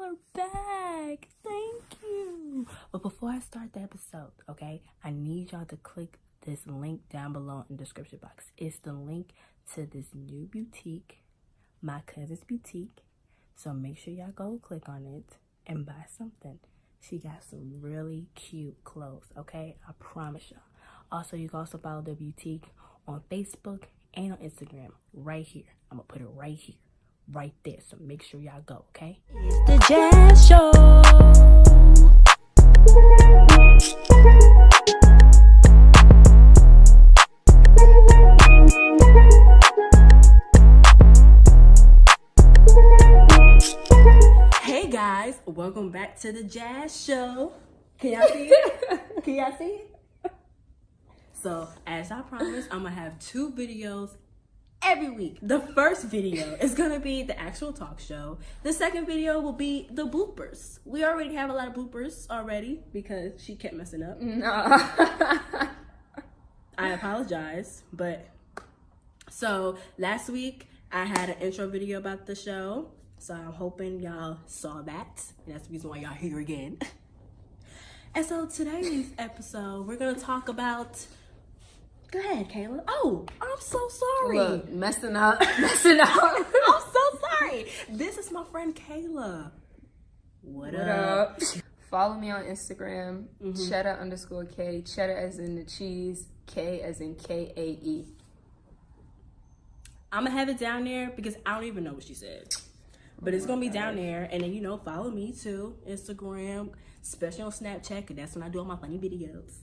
are back. Thank you. But before I start the episode, okay, I need y'all to click this link down below in the description box. It's the link to this new boutique, my cousin's boutique. So make sure y'all go click on it and buy something. She got some really cute clothes, okay? I promise y'all. Also, you can also follow the boutique on Facebook and on Instagram right here. I'm going to put it right here, right there. So make sure y'all go, okay? It's the Jazz Show. Hey guys, welcome back to the Jazz Show. Can y'all see it? Can y'all see it? So, as I promised, I'm gonna have 2 videos every week. The first video is gonna be the actual talk show. The second video will be the bloopers. We already have a lot of bloopers already because she kept messing up. No. I apologize, but so last week I had an intro video about the show. So I'm hoping y'all saw that. And that's the reason why y'all here again. And so today's episode, we're going to talk about... Go ahead, Kayla. Oh, I'm so sorry. Look, messing up. I'm so sorry. This is my friend Kayla. What up? Follow me on Instagram, cheddar_K. Cheddar as in the cheese, K as in Kae. I'm going to have it down there because I don't even know what she said. But it's going to be down there. And then, follow me too. Instagram, especially on Snapchat, because that's when I do all my funny videos.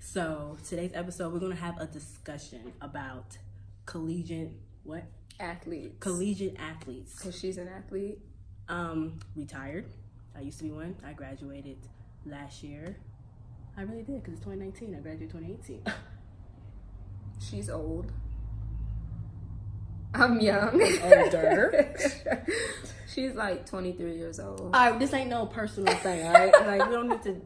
So, today's episode, we're going to have a discussion about collegiate, what? Athletes. Collegiate athletes. Because she's an athlete. Retired. I used to be one. I graduated last year. I really did, because it's 2019. I graduated 2018. She's old. I'm young. Older. She's like 23 years old. All right, this ain't no personal thing, all right? Like, we don't need to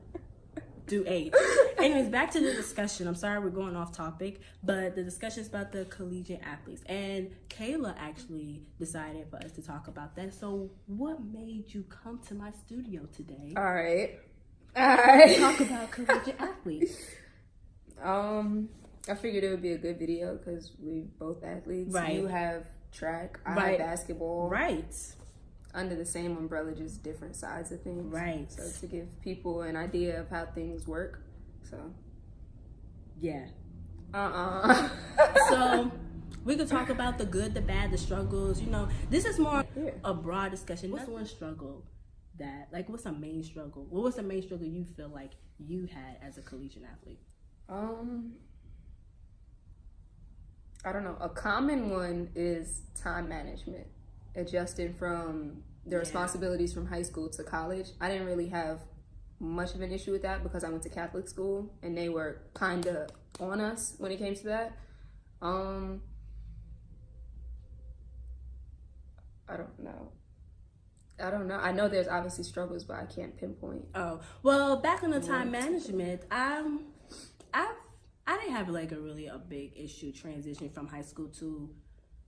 do age. Anyways, back to the discussion. I'm sorry we're going off topic, but the discussion is about the collegiate athletes. And Kayla actually decided for us to talk about that. So what made you come to my studio today? All right. Talk about collegiate athletes. I figured it would be a good video because we both athletes. Right. You have track, I have basketball. Right. Under the same umbrella, just different sides of things. Right. So to give people an idea of how things work. So. Yeah. So So we could talk about the good, the bad, the struggles. This is more a broad discussion. What's one struggle what's a main struggle? What was the main struggle you feel like you had as a collegiate athlete? I don't know. A common one is time management. Adjusting from the responsibilities from high school to college. I didn't really have much of an issue with that because I went to Catholic school and they were kind of on us when it came to that. I don't know. I know there's obviously struggles, but I can't pinpoint. Oh, well, back on the time management, I didn't have a big issue transitioning from high school to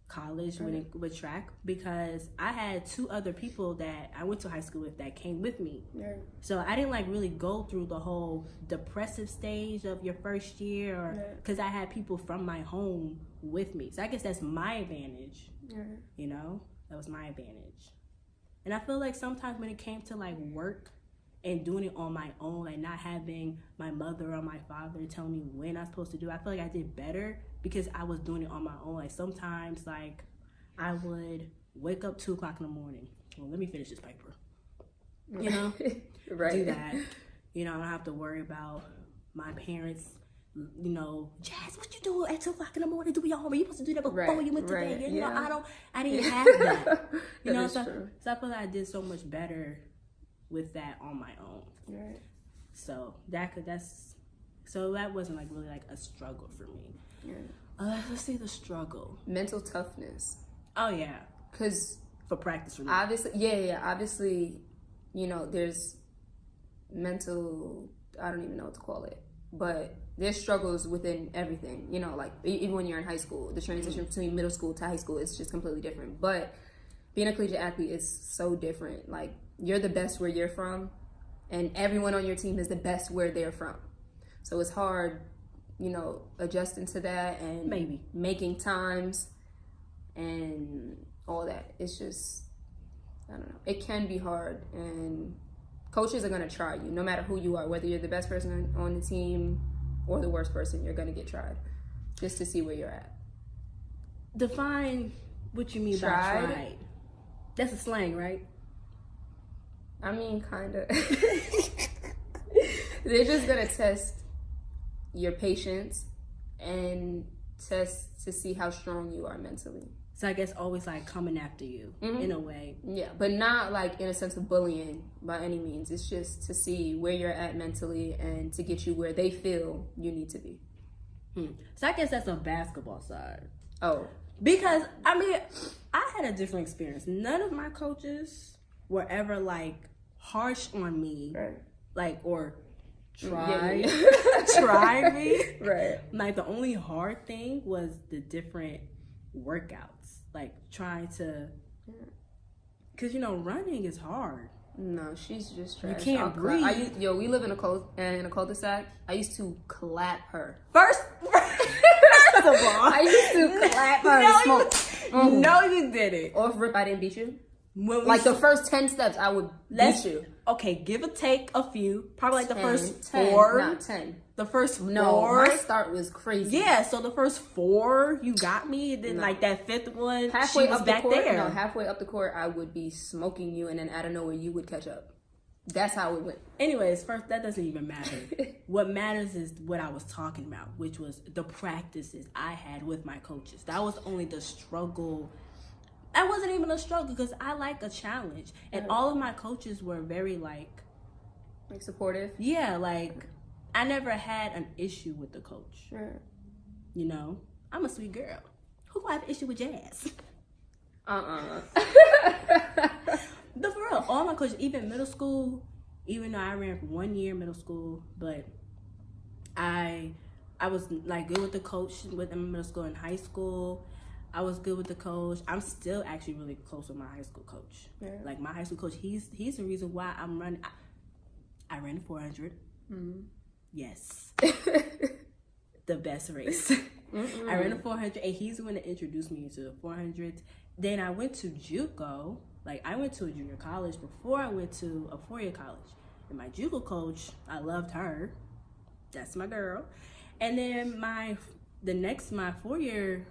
college with track because I had 2 other people that I went to high school with that came with me. Yeah. So I didn't really go through the whole depressive stage of your first year because I had people from my home with me. So I guess that's my advantage. Yeah. That was my advantage. And I feel like sometimes when it came to work and doing it on my own, not having my mother or my father tell me when I'm supposed to do it, I feel like I did better because I was doing it on my own. Sometimes, I would wake up 2 o'clock in the morning. Well, let me finish this paper. Right. Do that. I don't have to worry about my parents, Jazz, what you doing at 2 o'clock in the morning? Do we all? Are you supposed to do that before you went to bed? I didn't have that. So I feel like I did so much better with that on my own. Right. So that wasn't really a struggle for me. Yeah. Let's see the struggle. Mental toughness. Oh yeah. Because for practice for me. Obviously, obviously, there's mental, I don't even know what to call it, but there's struggles within everything, even when you're in high school, the transition between middle school to high school is just completely different. But being a collegiate athlete is so different. Like, you're the best where you're from, and everyone on your team is the best where they're from. So it's hard, you know, adjusting to that and maybe making times and all that. It's just, I don't know. It can be hard, and coaches are going to try you no matter who you are, whether you're the best person on the team or the worst person. You're going to get tried just to see where you're at. Define what you mean by tried. That's a slang, right? I mean, kind of. They're just going to test your patience and test to see how strong you are mentally. So I guess always like coming after you in a way. Yeah, but not like in a sense of bullying by any means. It's just to see where you're at mentally and to get you where they feel you need to be. So I guess that's a basketball side. Oh. Because, I mean, I had a different experience. None of my coaches were ever like harsh on me. Right. Like, or try me. Right. Like the only hard thing was the different workouts, like trying to, because you know running is hard. No, she's just trash. You can't breathe. We live in a cul-de-sac. I used to clap her. First of all, I used to clap her and smoke. No, you didn't. Or if Rip, I didn't beat you. Like the first 10 steps, I would beat you. Okay, give or take a few. Probably like the first 10, 4. Not 10. The first 4. No, my start was crazy. Yeah, so the first 4, you got me. And then like that 5th one, halfway she was up back the court, there. No, halfway up the court, I would be smoking you, and then out of nowhere, you would catch up. That's how it went. Anyways, first, that doesn't even matter. What matters is what I was talking about, which was the practices I had with my coaches. That was only the struggle. That wasn't even a struggle because I like a challenge. And all of my coaches were very like supportive? Yeah, like I never had an issue with the coach. Right. You know? I'm a sweet girl. Who gonna have an issue with Jazz? But for real, all my coaches, even middle school, even though I ran for 1 year middle school, but I was like good with the coach with them in middle school and high school. I was good with the coach. I'm still actually really close with my high school coach. Yeah. Like my high school coach, he's the reason why I'm running. I ran 400. Mm-hmm. Yes. The best race. Mm-hmm. I ran a 400 and he's the one that introduced me to the 400. Then I went to JUCO. Like I went to a junior college before I went to a 4-year college. And my JUCO coach, I loved her. That's my girl. And then my 4-year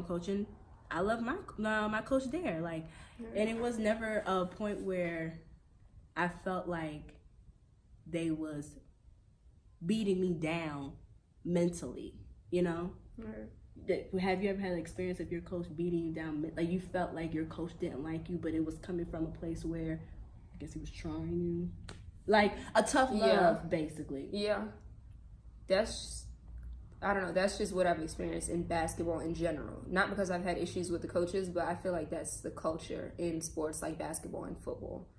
coaching, I love my coach there. Like, and it was never a point where I felt like they was beating me down mentally, you know? Right. Have you ever had an experience of your coach beating you down? Like you felt like your coach didn't like you, but it was coming from a place where I guess he was trying you, like a tough love, basically. Yeah, I don't know. That's just what I've experienced in basketball in general. Not because I've had issues with the coaches, but I feel like that's the culture in sports like basketball and football.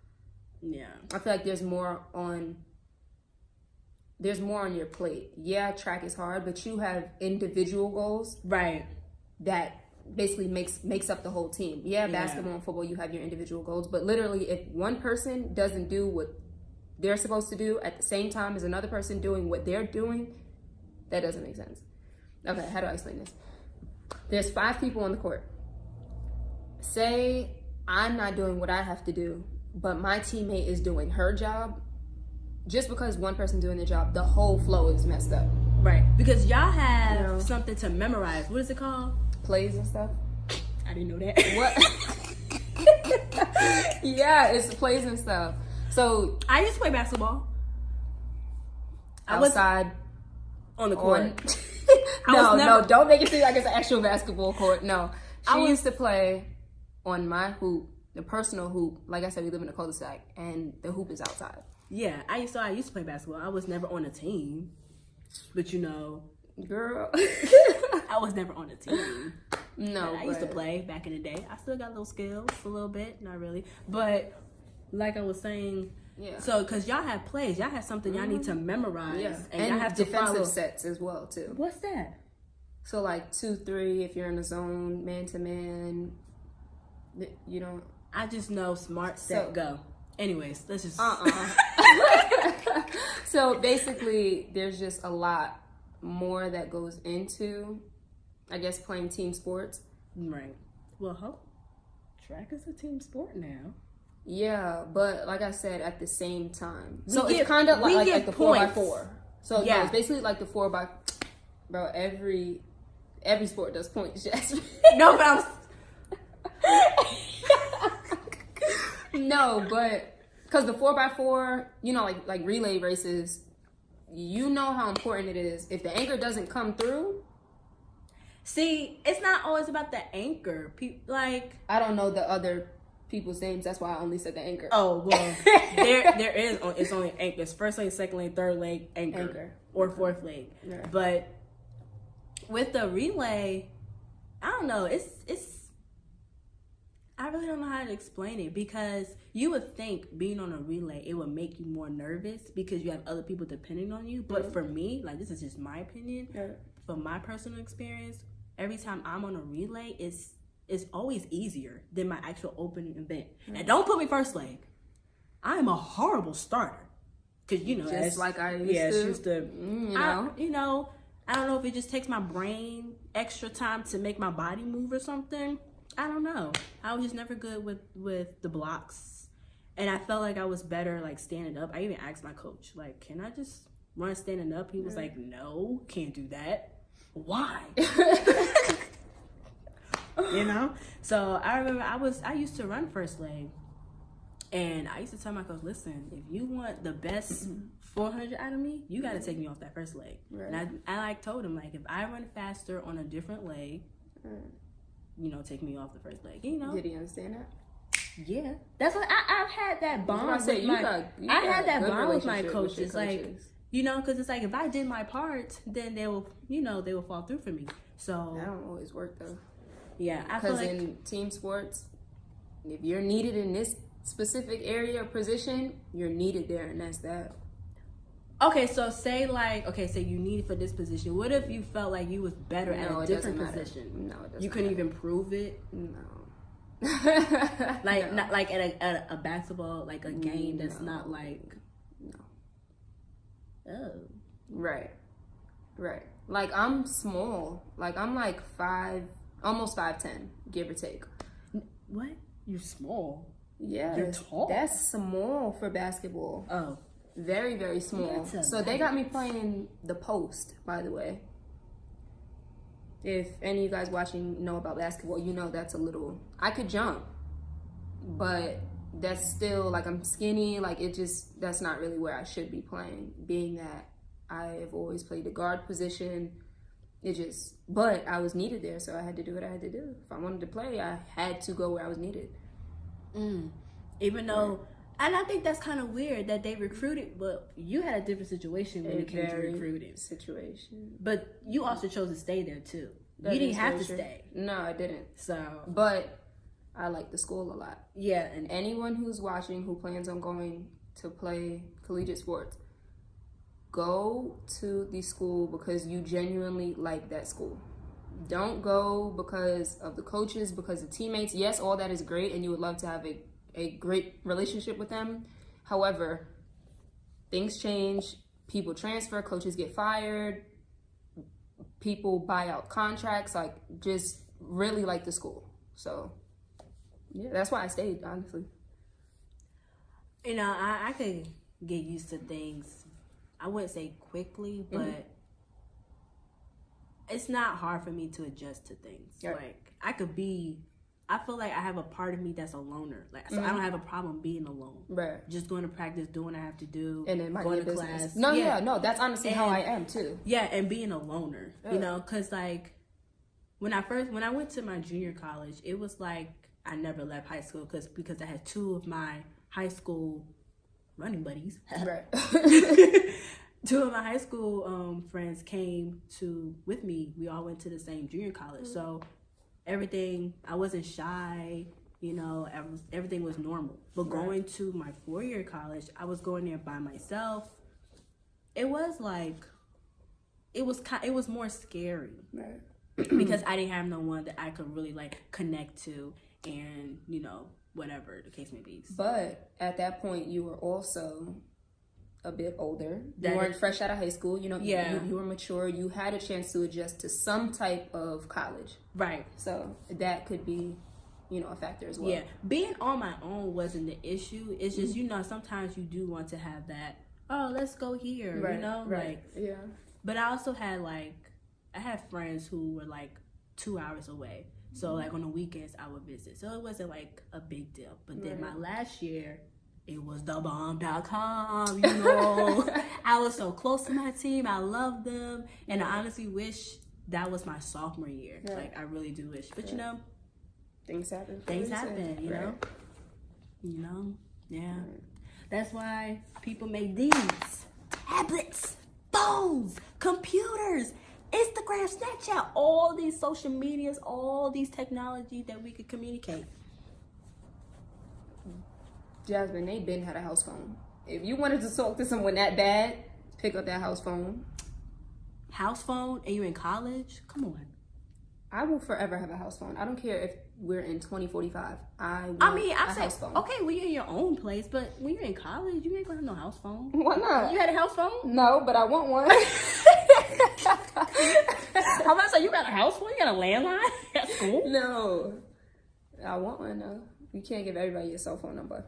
Yeah, I feel like there's more on your plate. Yeah, track is hard, but you have individual goals, right? That basically makes up the whole team. Yeah, basketball and football, you have your individual goals, but literally, if one person doesn't do what they're supposed to do at the same time as another person doing what they're doing, that doesn't make sense. Okay, how do I explain this? There's 5 people on the court. Say I'm not doing what I have to do, but my teammate is doing her job. Just because one person's doing their job, the whole flow is messed up. Right. Because y'all have something to memorize. What is it called? Plays and stuff. I didn't know that. What? Yeah, it's plays and stuff. So I used to play basketball. Outside. On the court. No, don't make it seem like it's an actual basketball court. No. She used to play on my hoop, the personal hoop. Like I said, we live in a cul-de-sac, and the hoop is outside. Yeah, I used to play basketball. I was never on a team. But you know, girl, I was never on a team. No, I used to play back in the day. I still got little skills, a little bit, not really. But like I was saying, so because y'all have plays, y'all have something y'all need to memorize, and y'all have to defensive follow sets as well too. What's that? So like 2-3 if you're in a zone, man to man. You don't. I just know smart, set, go. Anyways, let's just... So basically, there's just a lot more that goes into, I guess, playing team sports. Right. Well, track is a team sport now. Yeah, but like I said, at the same time. So it's kind of like the 4x4. So yeah, it's basically like the 4x... Bro, every sport does points, Jasmine. No, but No, but... Because the 4x4, you know, like relay races, you know how important it is. If the anchor doesn't come through... See, it's not always about the anchor. I don't know the other people's names. That's why I only said the anchor. Oh, well, there is... It's only anchor. It's first leg, second leg, third leg, anchor. Or fourth leg. Yeah. But with the relay, I don't know. It's I really don't know how to explain it, because you would think being on a relay, it would make you more nervous because you have other people depending on you. But for me, like, this is just my opinion, from my personal experience, every time I'm on a relay, it's always easier than my actual opening event. Now, don't put me first leg. I am a horrible starter. Because, you know, just like I used to. You know, I don't know if it just takes my brain extra time to make my body move or something. I don't know. I was just never good with the blocks. And I felt like I was better, like, standing up. I even asked my coach, like, can I just run standing up? He was like, no, can't do that. Why? You know? So I remember I used to run first leg. And I used to tell my coach, listen, if you want the best 400 out of me, you got to take me off that first leg. Right. And I told him, like, if I run faster on a different leg, you know, take me off the first leg. You know? Did he understand that? Yeah, that's what I've had that bond. I had that bond with my coaches, like, you know, because it's like if I did my part, then they will fall through for me. So that don't always work though. Yeah, because in team sports, if you're needed in this specific area or position, you're needed there, and that's that. Okay, so say you needed for this position. What if you felt like you was better at a different position? No, it doesn't. You couldn't even prove it. No. Not like at a basketball, like a game that's not like. No. Oh. Right. Like, I'm small. Like, I'm like 5, almost 5'10", give or take. What? You're small. Yeah. You're tall. That's small for basketball. Oh. Very, very small. So they got me playing the post, by the way. If any of you guys watching know about basketball, you know that's a little... I could jump, but that's still, like, I'm skinny. Like, that's not really where I should be playing, being that I have always played the guard position. But I was needed there, so I had to do what I had to do. If I wanted to play, I had to go where I was needed. Even though... And I think that's kind of weird that they recruited, but you had a different situation when it came to recruiting. Situation. But you also chose to stay there too. You didn't have to stay. No, I didn't. So, but I like the school a lot. Yeah, and anyone who's watching who plans on going to play collegiate sports, go to the school because you genuinely like that school. Don't go because of the coaches, because the teammates. Yes, all that is great, and you would love to have a great relationship with them. However, things change, people transfer, coaches get fired, people buy out contracts, like, just really like the school. So yeah, that's why I stayed, honestly. You know, I could get used to things, I wouldn't say quickly, but it's not hard for me to adjust to things. Yep. Like, I feel like I have a part of me that's a loner. Like, so I don't have a problem being alone. Right. Just going to practice, doing what I have to do, and then going to class. No, that's honestly how I am too. Yeah, and being a loner, you know, because like when I went to my junior college, it was like I never left high school because I had 2 of my high school running buddies. Right. 2 of my high school friends came with me. We all went to the same junior college, so. Everything, I wasn't shy, you know, everything was normal. But going to my 4-year college, I was going there by myself. It was like, it was more scary. Right. Because I didn't have no one that I could really, like, connect to and, you know, whatever the case may be. But at that point, you were also a bit older. You weren't fresh out of high school. You were mature. You had a chance to adjust to some type of college. Right. So that could be, a factor as well. Yeah. Being on my own wasn't the issue. It's just, sometimes you do want to have that, oh, let's go here, right, Right. Yeah. But I also had, I had friends who were, 2 hours away. So, on the weekends, I would visit. So, it wasn't, a big deal. But then my last year, it was thebomb.com, I was so close to my team. I loved them. And I honestly wish that was my sophomore year. Yeah. I really do wish. But, things happen. Yeah. That's why people make these tablets, phones, computers, Instagram, Snapchat, all these social medias, all these technologies that we could communicate. Jasmine, they been had a house phone. If you wanted to talk to someone that bad, pick up that house phone. House phone? And you're in college? Come on. I will forever have a house phone. I don't care if we're in 2045. I say, house phone. Okay, well, you're in your own place, but when you're in college, you ain't gonna have no house phone. Why not? You had a house phone? No, but I want one. I'm about to say, you got a house phone? You got a landline at school? No. I want one, though. You can't give everybody your cell phone number.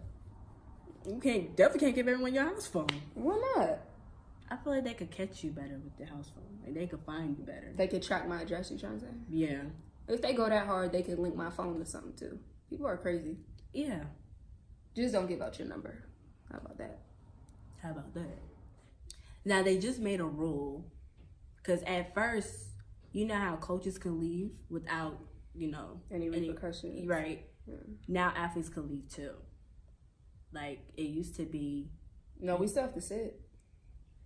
You definitely can't give everyone your house phone. Why not? I feel like they could catch you better with their house phone. They could find you better. They could track my address, you trying to say? Yeah. If they go that hard, they could link my phone to something, too. People are crazy. Yeah. Just don't give out your number. How about that? Now, they just made a rule. Because at first, you know how coaches can leave without, any repercussions. Right. Yeah. Now athletes can leave, too. It used to be... No, we still have to sit.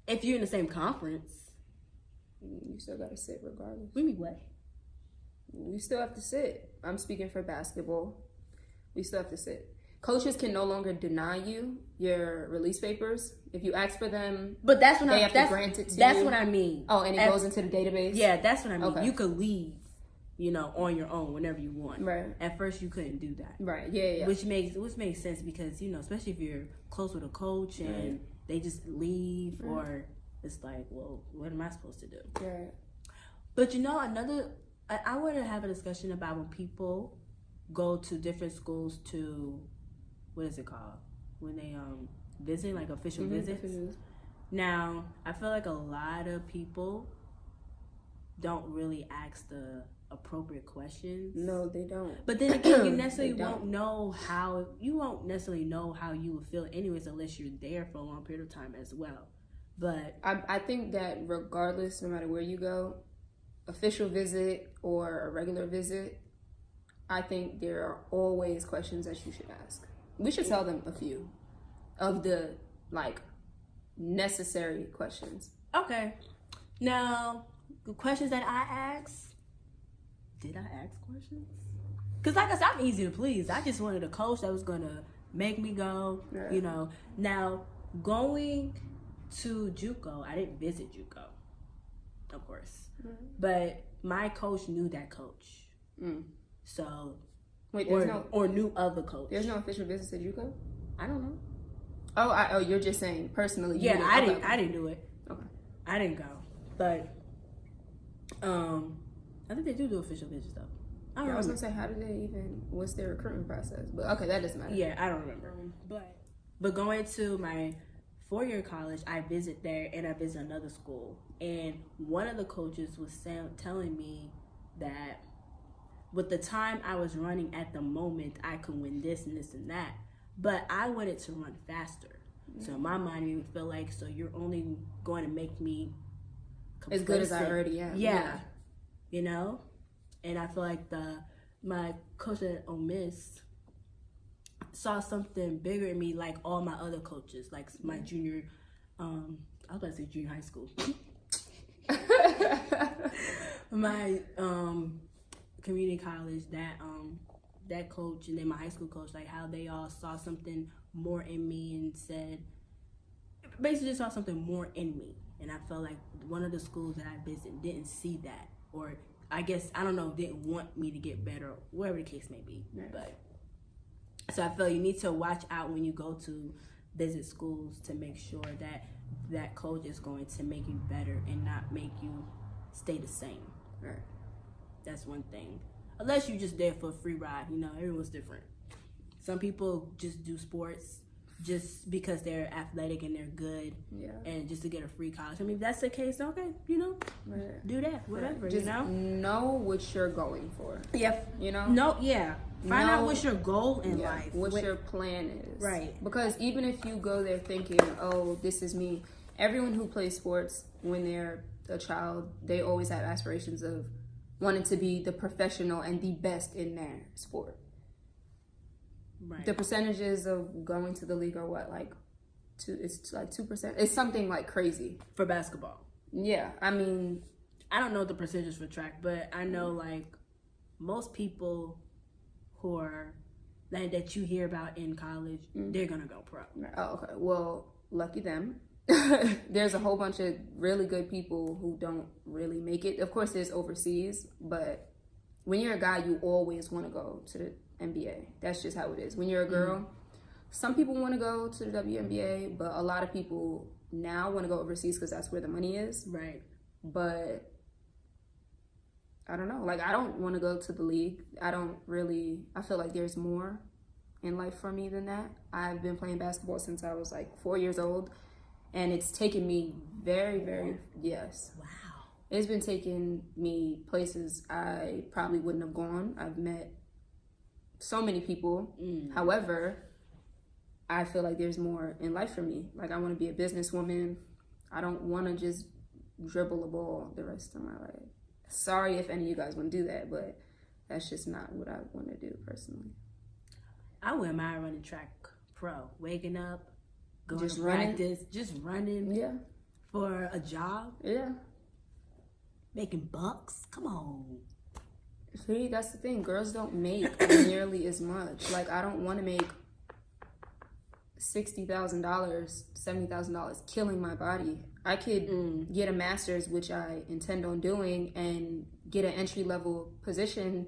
If you're in the same conference. You still got to sit regardless. What do you mean, what? We still have to sit. I'm speaking for basketball. We still have to sit. Coaches can no longer deny you your release papers. If you ask for them, but that's when they have to grant it to you. That's what I mean. Oh, and it goes into the database? Yeah, that's what I mean. Okay. You could leave, on your own whenever you want. Right. At first, you couldn't do that. Right. Yeah. Which makes sense because, especially if you're close with a coach and they just leave or it's like, well, what am I supposed to do? Right. But, I want to have a discussion about when people go to different schools to, what is it called? When they visit, official visits. Now, I feel like a lot of people don't really ask the appropriate questions. No, they don't. But then again, you necessarily won't know how you would feel anyways unless you're there for a long period of time as well. But I think that regardless, no matter where you go, official visit or a regular visit, I think there are always questions that you should ask. We should tell them a few of the necessary questions. Okay. Now, the questions that I asked, did I ask questions? Because like I said, I'm easy to please. I just wanted a coach that was going to make me go, Now, going to JUCO, I didn't visit JUCO, of course. Mm-hmm. But my coach knew that coach. Mm. So, wait, or knew of the coach. There's no official visits at JUCO? I don't know. Oh, you're just saying personally. Yeah, I didn't do it. Okay. I didn't go. But, I think they do official visits, though. I was going to say, what's their recruitment process? But, okay, that doesn't matter. Yeah, I don't remember. But going to my 4-year college, I visit there and I visit another school. And one of the coaches was telling me that with the time I was running at the moment, I could win this and this and that. But I wanted to run faster. Mm-hmm. So my mind made me feel like, so you're only going to make me as good as I already am. Yeah. And I feel like my coach at Ole Miss saw something bigger in me, like all my other coaches, like my junior, I was about to say junior high school. My community college, that coach, and then my high school coach, like how they all saw something more in me and basically just saw something more in me. And I felt like one of the schools that I visited didn't see that, or I guess, I don't know, didn't want me to get better, whatever the case may be. Right. But So I feel you need to watch out when you go to visit schools to make sure that that coach is going to make you better and not make you stay the same. Right. That's one thing. Unless you're just there for a free ride, you know, everyone's different. Some people just do sports just because they're athletic and they're good, and just to get a free college. I mean, if that's the case, okay, you know, do that, whatever, Just you know? know what you're going for. Yeah. You know? Find out what's your goal in life. What your plan is. Right. Because even if you go there thinking, oh, this is me, everyone who plays sports, when they're a child, they always have aspirations of wanting to be the professional and the best in their sport. Right. The percentages of going to the league are what, like, it's like 2%. It's something like crazy. For basketball. Yeah. I mean, I don't know the percentages for track, but I know, like, most people who are, like, that you hear about in college, they're going to go pro. Oh, okay. Well, lucky them. There's a whole bunch of really good people who don't really make it. Of course, there's overseas, but when you're a guy, you always want to go to the NBA. That's just how it is. When you're a girl, some people want to go to the WNBA, but a lot of people now want to go overseas because that's where the money is. Right. But I don't know. Like, I don't want to go to the league. I feel like there's more in life for me than that. I've been playing basketball since I was like 4 years old, and it's taken me very, very, Wow. It's been taking me places I probably wouldn't have gone. I've met so many people. However, I feel like there's more in life for me. Like, I want to be a businesswoman. I don't want to just dribble a ball the rest of my life. Sorry if any of you guys want to do that, but that's just not what I want to do personally. I wouldn't mind running track pro. Waking up, going Just to running? practice, just running for a job, making bucks. Come on. See, that's the thing. Girls don't make nearly as much. Like, I don't want to make $60,000, $70,000 killing my body. I could get a master's, which I intend on doing, and get an entry-level position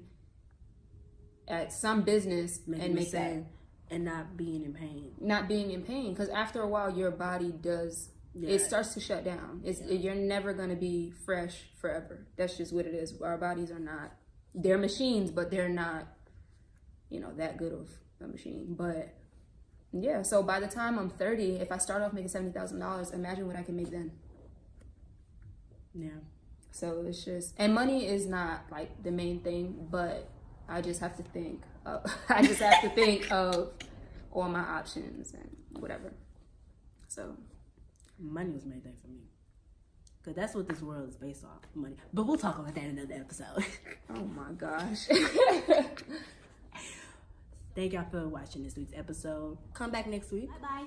at some business and make that. And not being in pain. Not being in pain. Because after a while, your body does... It starts to shut down. You're never going to be fresh forever. That's just what it is. Our bodies are not... They're machines, but they're not, that good of a machine. But, yeah, so by the time I'm 30, if I start off making $70,000, imagine what I can make then. Yeah. So it's just... And money is not, like, the main thing, but I just have to think. Of all my options and whatever. So... Money was the main thing for me. Because that's what this world is based off, money. But we'll talk about that in another episode. Oh my gosh. Thank y'all for watching this week's episode. Come back next week. Bye-bye.